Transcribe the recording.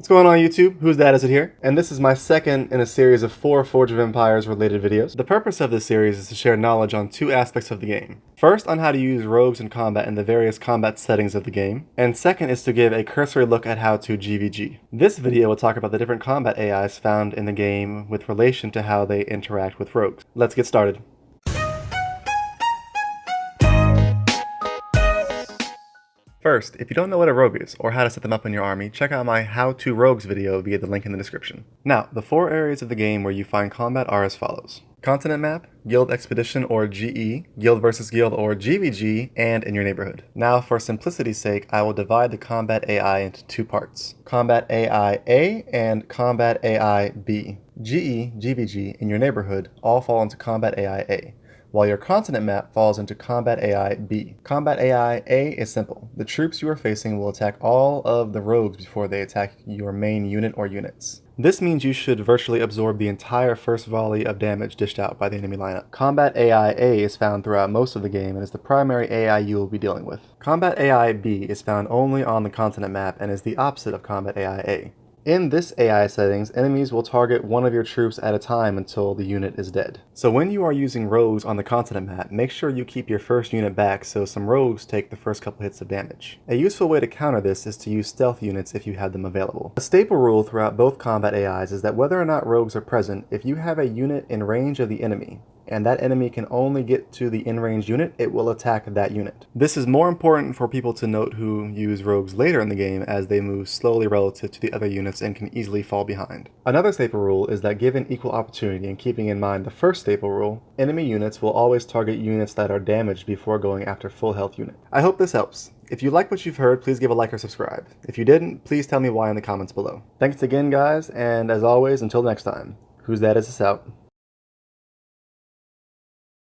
What's going on YouTube? Who's that? Is it here? And this is my second in a series of 4 Forge of Empires related videos. The purpose of this series is to share knowledge on 2 aspects of the game. First, on how to use rogues in combat in the various combat settings of the game, and second is to give a cursory look at how to GVG. This video will talk about the different combat AIs found in the game with relation to how they interact with rogues. Let's get started. First, if you don't know what a rogue is, or how to set them up in your army, check out my How to Rogues video via the link in the description. Now, the 4 areas of the game where you find combat are as follows. Continent map, guild expedition or GE, guild versus guild or GVG, and in your neighborhood. Now, for simplicity's sake, I will divide the combat AI into 2 parts. Combat AI A and Combat AI B. GE, GVG, in your neighborhood all fall into Combat AI A, while your continent map falls into Combat AI B. Combat AI A is simple. The troops you are facing will attack all of the rogues before they attack your main unit or units. This means you should virtually absorb the entire first volley of damage dished out by the enemy lineup. Combat AI A is found throughout most of the game and is the primary AI you will be dealing with. Combat AI B is found only on the continent map and is the opposite of Combat AI A. In this AI settings, enemies will target one of your troops at a time until the unit is dead. So when you are using rogues on the continent map, make sure you keep your first unit back so some rogues take the first couple hits of damage. A useful way to counter this is to use stealth units if you have them available. A staple rule throughout both combat AIs is that whether or not rogues are present, if you have a unit in range of the enemy, and that enemy can only get to the in-range unit, it will attack that unit. This is more important for people to note who use rogues later in the game as they move slowly relative to the other units and can easily fall behind. Another staple rule is that given equal opportunity and keeping in mind the first staple rule, enemy units will always target units that are damaged before going after full health unit. I hope this helps. If you like what you've heard, please give a like or subscribe. If you didn't, please tell me why in the comments below. Thanks again guys, and as always, until next time, Who's That Is Us out.